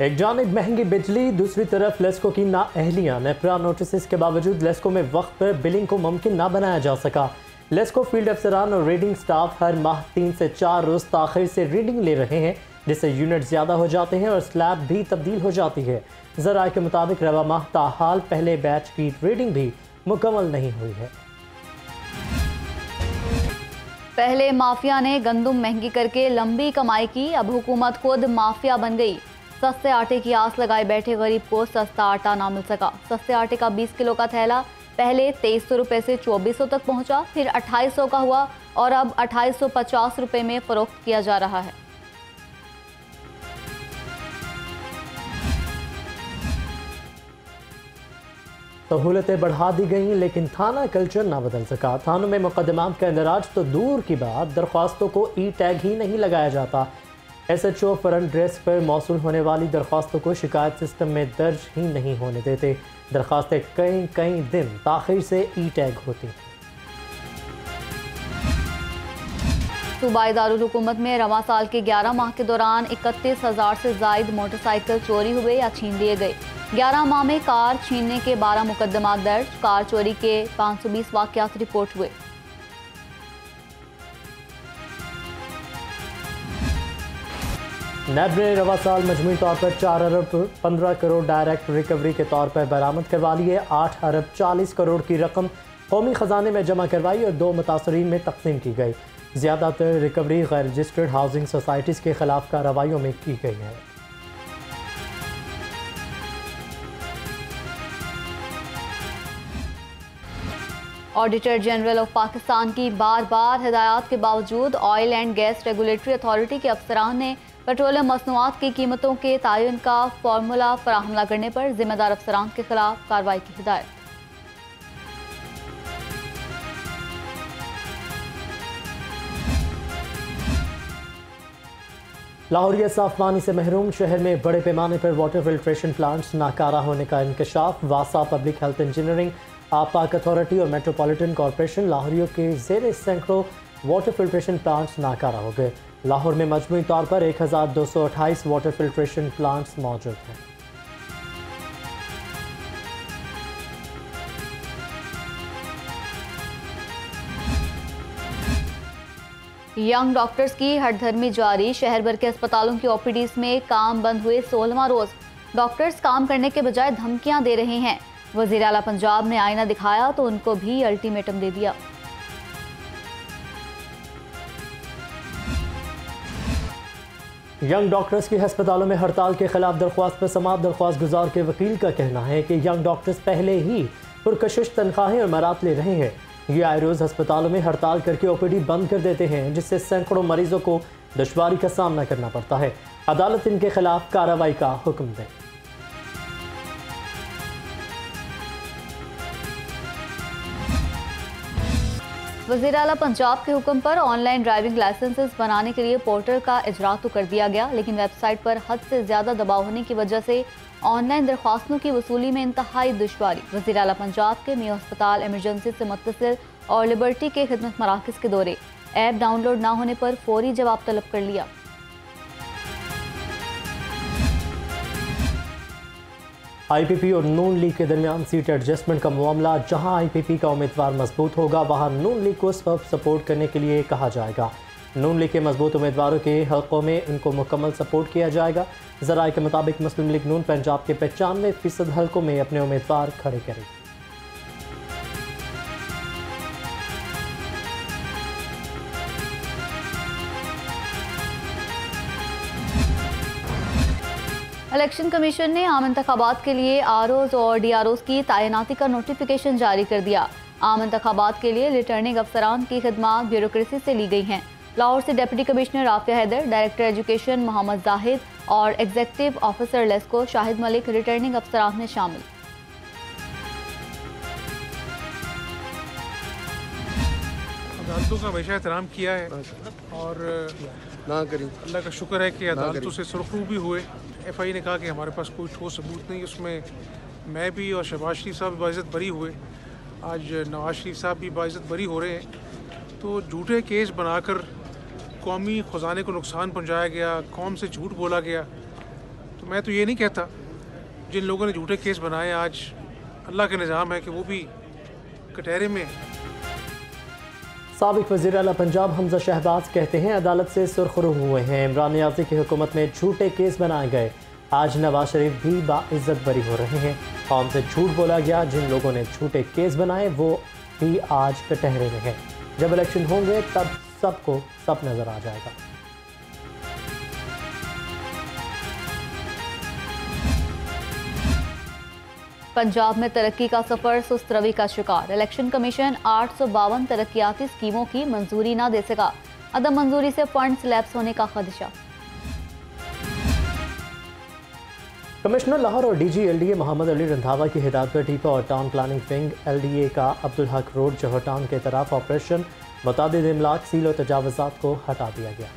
एक जानिब महंगी बिजली, दूसरी तरफ लेस्को की नाअहलियां। नेपरा नोटिस के बावजूद लेस्को में वक्त पर बिलिंग को मुमकिन ना बनाया जा सका। लेस्को फील्ड अफसरान और रीडिंग स्टाफ हर माह 3 से 4 रोज ताखिर से रीडिंग ले रहे हैं, जिससे यूनिट ज़्यादा हो जाते हैं और स्लैब भी तब्दील हो जाती है। ज़राए के मुताबिक रवा माह ताहाल पहले बैच की रीडिंग भी मुकम्मल नहीं हुई है। पहले माफिया ने गंदुम महंगी करके लंबी कमाई की, अब हुकूमत खुद माफिया बन गई। सस्ते आटे की आस लगाए बैठे गरीब को सस्ता आटा ना मिल सका। सस्ते आटे का 20 किलो का थैला पहले 2300 रुपये से 2400 तक पहुंचा, फिर 2800 का हुआ और अब 2850 रुपये में फरोख्त किया जा रहा है। सहूलतें बढ़ा दी गई, लेकिन थाना कल्चर ना बदल सका। थानों में मुकदमात का इंदराज तो दूर की बात, दरख्वास्तों को ई टैग ही नहीं लगाया जाता। SHO फ्रंट ड्रेस पर मौसूल होने वाली दरख्वास्तों को शिकायत सिस्टम में दर्ज ही नहीं होने देते। दरख्वास्तें कई दिन ताखिर से ई टैग होती हैं। सूबाई दारुल हुकूमत में रवां साल के 11 माह के दौरान 31,000 से जायद मोटरसाइकिल चोरी हुए या छीन लिए गए। 11 माह में कार छीनने के 12 मुकदमा दर्ज, कार चोरी के 520 वाक़यात रिपोर्ट हुए। नैब ने रवा साल मजमूई तौर पर 4 अरब 15 करोड़ डायरेक्ट रिकवरी के तौर पर बरामद करवा ली है। 8 अरब 40 करोड़ की रकम कौमी खजाने में जमा करवाई और 2 मुतासरीन में तकसीम की गई। ज़्यादातर रिकवरी गैर रजिस्टर्ड हाउसिंग सोसाइटीज़ के खिलाफ कार्रवाइयों में की गई है। ऑडिटर जनरल ऑफ पाकिस्तान की बार बार हिदायत के बावजूद oil and gas regulatory authority के अफसरान ने पेट्रोलियम मसनूआत की कीमतों के तयन का फार्मूला फराहम न करने पर जिम्मेदार अफसरान के खिलाफ कार्रवाई की हिदायत। लाहौरिया साफ पानी से महरूम, शहर में बड़े पैमाने पर वाटर फिल्ट्रेशन प्लांट्स नाकारा होने का इंकशाफ। वासा पब्लिक हेल्थ इंजीनियरिंग, आपाक अथॉरिटी और मेट्रोपॉलिटन कॉरपोरेशन लाहौरियों के ज़ेरे सैकड़ों वाटर फिल्ट्रेशन प्लांट्स नाकारा हो गए। लाहौर में मजमूई तौर पर 1228 वाटर फिल्ट्रेशन प्लांट्स मौजूद हैं। यंग डॉक्टर्स की हड़धर्मी जारी, शहर भर के अस्पतालों की OPDs में काम बंद हुए 16वां रोज। डॉक्टर्स काम करने के बजाय धमकियां दे रहे हैं। वज़ीर आला पंजाब ने आईना दिखाया तो उनको भी अल्टीमेटम दे दिया। यंग डॉक्टर्स की अस्पतालों में हड़ताल के खिलाफ दरख्वास्त पर समाअत। दरख्वास्त गुजार के वकील का कहना है कि यंग डॉक्टर्स पहले ही पुरकशिश तनख्वाहें और मरात ले रहे हैं। ये आए रोज अस्पतालों में हड़ताल करके OPD बंद कर देते हैं, जिससे सैकड़ों मरीजों को दुश्वारी का सामना करना पड़ता है। अदालत इनके खिलाफ कार्रवाई का हुक्म दे। वज़ीर आला पंजाब के हुक्म पर ऑनलाइन ड्राइविंग लाइसेंसेस बनाने के लिए पोर्टल का इजरा तो कर दिया गया, लेकिन वेबसाइट पर हद से ज़्यादा दबाव होने की वजह से ऑनलाइन दरख्वास्तों की वसूली में इंतहाई दुश्वारी। वज़ीर आला पंजाब के मेयो अस्पताल इमरजेंसी से मुत्तसिल और लिबर्टी के खिदमत मराकज़ के दौरे, ऐप डाउनलोड ना होने पर फौरी जवाब तलब कर लिया। IPP और नून लीग के दरमियान सीट एडजस्टमेंट का मामला, जहां IPP का उम्मीदवार मजबूत होगा वहां नून लीग को सपोर्ट करने के लिए कहा जाएगा। नून लीग के मजबूत उम्मीदवारों के हलकों में उनको मुकम्मल सपोर्ट किया जाएगा। ज़राए के मुताबिक मुस्लिम लीग नून पंजाब के 95% हलकों में अपने उम्मीदवार खड़े करेगी। इलेक्शन कमीशन ने आम इंतखाबात के लिए ROs और DROs की तैनाती का नोटिफिकेशन जारी कर दिया। आम इंतखाबात के लिए रिटर्निंग अफसरान की खिदमात ब्यूरोक्रेसी से ली गई हैं। लाहौर से deputy commissioner Rafia Haider, director education Mohammad Zahid और executive officer LESCO Shahid Malik returning अफसरान में शामिल। अदालतों का हमेशा एहतराम किया है और अल्लाह का शुक्र है कि अदालतों से सुरखरू भी हुए। FI ने कहा कि हमारे पास कोई ठोस सबूत नहीं, उसमें मैं भी और शहबाज शरीफ साहब भी बाइज़्ज़त बरी हुए। आज नवाज शरीफ साहब भी बाइज़्ज़त बरी हो रहे हैं। तो झूठे केस बनाकर कौमी ख़जाने को नुकसान पहुंचाया गया, कौम से झूठ बोला गया। तो मैं तो ये नहीं कहता, जिन लोगों ने झूठे केस बनाए आज अल्लाह के निज़ाम है कि वो भी कटहरे में। साबिक वज़ीर आला पंजाब हमजा शहबाज कहते हैं अदालत से सुरखरू हुए हैं। इमरान नियाज़ी की हुकूमत में झूठे केस बनाए गए, आज नवाज शरीफ भी बाइज्जत बरी हो रहे हैं। कौम से झूठ बोला गया, जिन लोगों ने झूठे केस बनाए वो भी आज कटहरे में है। जब इलेक्शन होंगे तब सबको सब नजर आ जाएगा। पंजाब में तरक्की का सफर सुस्त रवि का शिकार। इलेक्शन कमीशन 852 तरक्याती स्कीमों की मंजूरी न दे सका, अदम मंजूरी से फंड्स लैप्स होने का खदशा। कमिश्नर लाहौर और डीजी एलडीए मोहम्मद अली रंधावा की हिदायत पर टीपा और टाउन प्लानिंग विंग एलडीए का अब्दुल हक रोड जौहर टाउन के तरफ ऑपरेशन मुतादिद इमलाक सील और तजावुज़ात को हटा दिया गया।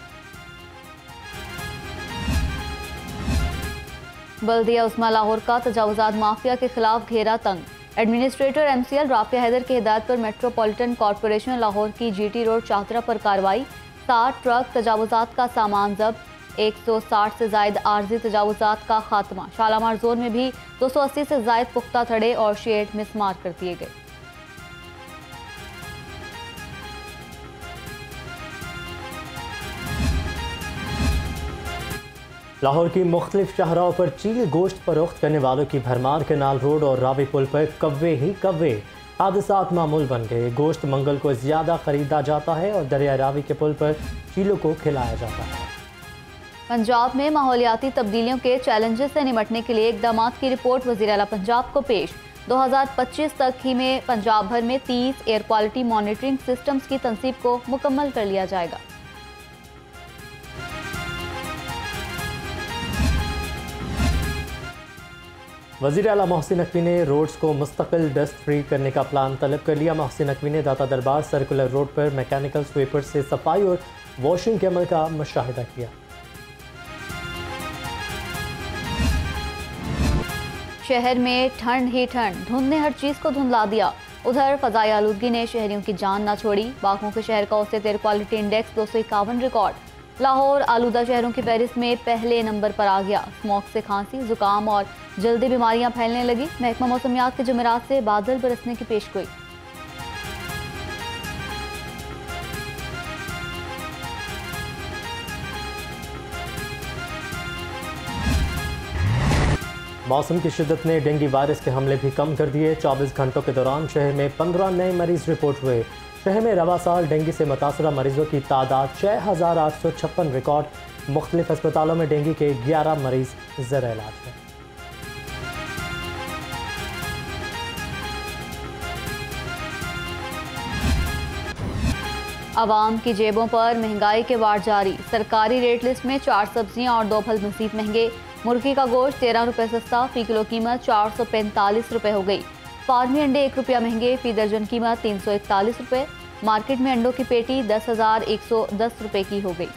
बल्दिया उस्मा लाहौर का तजावुज़ात माफिया के खिलाफ घेरा तंग। एडमिनिस्ट्रेटर एमसीएल राफिया हैदर की हिदायत पर मेट्रोपॉलिटन कॉरपोरेशन लाहौर की जीटी रोड चातरा पर कार्रवाई। 60 ट्रक तजावुज़ात का सामान जब्त, 160 से जायद आर्जी तजावुज़ात का खात्मा। शालामार जोन में भी 280 से जायद पुख्ता थड़े और शेड मिसमार कर दिए गए। लाहौर की मुख्तलिफ शहरों पर चील गोश्त फरोख्त करने वालों की भरमार। केनाल रोड और रावी पुल पर कव्वे ही कव्वे, हादसात मामूल बन गए। गोश्त मंगल को ज़्यादा खरीदा जाता है और दरिया रावी के पुल पर चीलों को खिलाया जाता है। पंजाब में माहौलियाती तब्दीलियों के चैलेंजेस से निपटने के लिए इकदाम की रिपोर्ट वज़ीर आला पंजाब को पेश। 2025 तक ही में पंजाब भर में 30 एयर क्वालिटी मॉनिटरिंग सिस्टम्स की तनसीब को मुकम्मल कर लिया जाएगा। वज़ीर आला मोहसिन नकवी ने रोड्स को मुस्तकिल डस्ट फ्री करने का प्लान तलब कर लिया। मोहसिन नकवी ने दाता दरबार सर्कुलर रोड पर मैकेनिकल स्वीपर से सफाई और वॉशिंग के अमल का मुशाहिदा किया। शहर में ठंड ही ठंड, धुंध ने हर चीज को धुंधला दिया। उधर फजाई आलूदगी ने शहरियों की जान न छोड़ी। बागों के शहर का औसत air quality index 251 record. Lahore आलूदा शहरों की फहरिस्त में पहले नंबर पर आ गया। स्मोक से खांसी, जुकाम और जल्दी बीमारियां फैलने लगी। महकमा मौसमियात के जुमेरात से बादल बरसने की पेशगोई। मौसम की शिद्दत ने डेंगू वायरस के हमले भी कम कर दिए। 24 घंटों के दौरान शहर में 15 नए मरीज रिपोर्ट हुए। शहर में रवा साल डेंगू से मुतासरा मरीजों की तादाद 6856 रिकॉर्ड। मुख्तलिफ अस्पतालों में डेंगू के 11 मरीज ज़र इलाज हैं। आवाम की जेबों पर महंगाई के वार जारी। सरकारी रेट लिस्ट में 4 सब्जियां और 2 फल मजीद महंगे। मुर्गी का गोश्त 13 रुपये सस्ता, फी किलो कीमत 445 रुपये हो गई। फार्मी अंडे 1 रुपया महंगे, फी दर्जन कीमत 341 रुपये। मार्केट में अंडों की पेटी 10,110 रुपये की हो गई।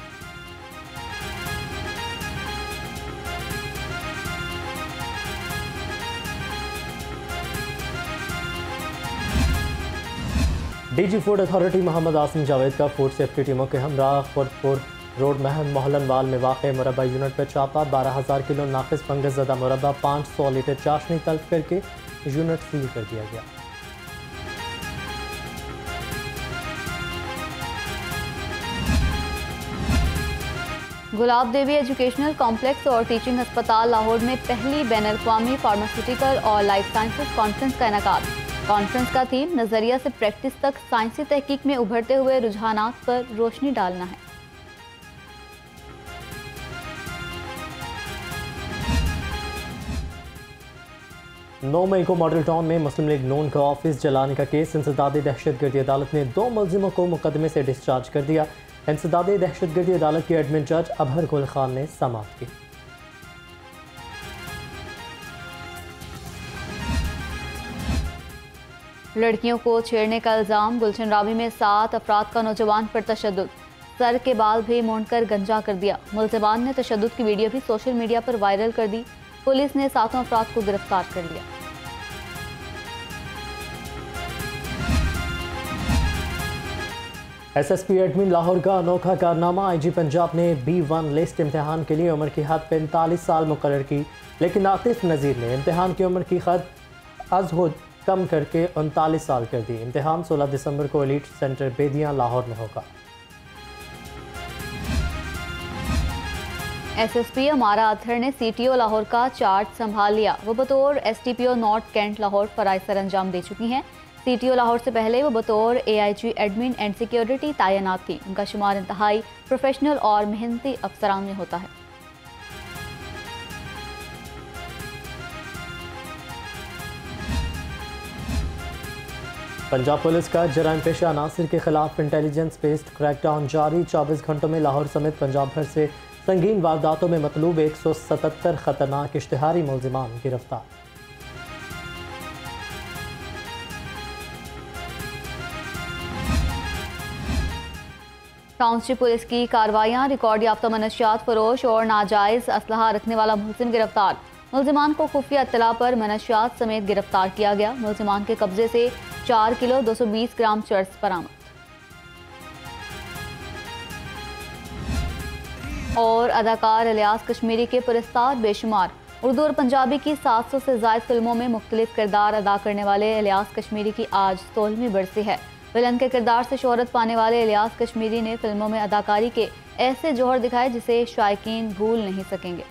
DG food authority Mohammad Asim Javed का फूड सेफ्टी टीमों के हमरा खुरदपुर रोड महन मोहलनवाल में वाक़ मुरब्बा यूनिट पर छापा। 12,000 किलो नाकिस फंगस ज़दा मुरब्बा 500 लीटर चाशनी तल्फ करके यूनिट सील कर दिया गया। गुलाब देवी एजुकेशनल कॉम्प्लेक्स और टीचिंग अस्पताल लाहौर में पहली बैनुल-अक़वामी फार्मास्यूटिकल और लाइफ साइंसेज कॉन्फ्रेंस का इनेकाद। कॉन्फ्रेंस का थीम नज़रिया से प्रैक्टिस तक साइंसी तहकीक में उभरते हुए रुझानात पर रोशनी डालना है। नौ मई को मॉडल टाउन में मुस्लिम लीग नून का ऑफिस जलाने का केस। इंसदादी दहशतगर्दी अदालत ने 2 मुलजिमों को मुकदमे से डिस्चार्ज कर दिया। इंसदादी दहशतगर्दी अदालत की एडमिन जज अबहर गुल खान ने समाअत की। लड़कियों को छेड़ने का इल्जाम। गुलशन रावी में 7 अफराद का नौजवान पर तशद्दुद। सर के बाल भी मोड़कर गंजा कर दिया। मुलजिमान ने तशद्दुद की वीडियो भी सोशल मीडिया पर वायरल कर दी। पुलिस ने 7 अफराद को गिरफ्तार कर लिया। SSP एडमिन लाहौर का अनोखा कारनामा। IG पंजाब ने B1 लिस्ट इम्तिहान के लिए उम्र की हद 45 साल मुकर्रर की, लेकिन आतिफ नज़ीर ने इम्तिहान की उम्र की हद अज़ कम करके 39 साल कर दी। इम्तिहान 16 दिसंबर को एलीट सेंटर बेदियाँ लाहौर में होगा। SSP अमारा अतहर ने CTO लाहौर का चार्ज संभाल लिया। वो बतौर STPO नॉर्थ कैंट लाहौर फराइज सर अंजाम दे चुकी हैं। CTO लाहौर से पहले वो बतौर AIG एडमिन एंड सिक्योरिटी तैनात थी। उनका शुमार इंतहाई प्रोफेशनल और मेहनती अफसरान में होता है। पंजाब पुलिस का जराइम पेशा अनासिर के खिलाफ इंटेलिजेंस बेस्ड क्रैकडाउन जारी। 24 घंटों में लाहौर समेत पंजाब भर से संगीन वारदातों में मतलूब 177 खतरनाक इश्तिहारी मुल्जिमान गिरफ्तार। टाउनशिप पुलिस की कार्रवाइयां। रिकॉर्ड याफ्ता मनशियात फरोश और नाजायज असलहा रखने वाला मुलजिम गिरफ्तार। मुलजिमान को खुफिया इत्तला पर मनशियात समेत गिरफ्तार किया गया। मुलजिमान के कब्जे से 4 किलो 220 ग्राम चर्स बरामद। और अदाकार इलियास कश्मीरी के पुरस्कार बेशुमार। उर्दू और पंजाबी की 700 से ज़ायद फिल्मों में मुख्तलिफ किरदार अदा करने वाले इलियास कश्मीरी की आज 16वीं बरसी है। विलन के किरदार से शोहरत पाने वाले इलियास कश्मीरी ने फिल्मों में अदाकारी के ऐसे जौहर दिखाए जिसे शायकीन भूल नहीं सकेंगे।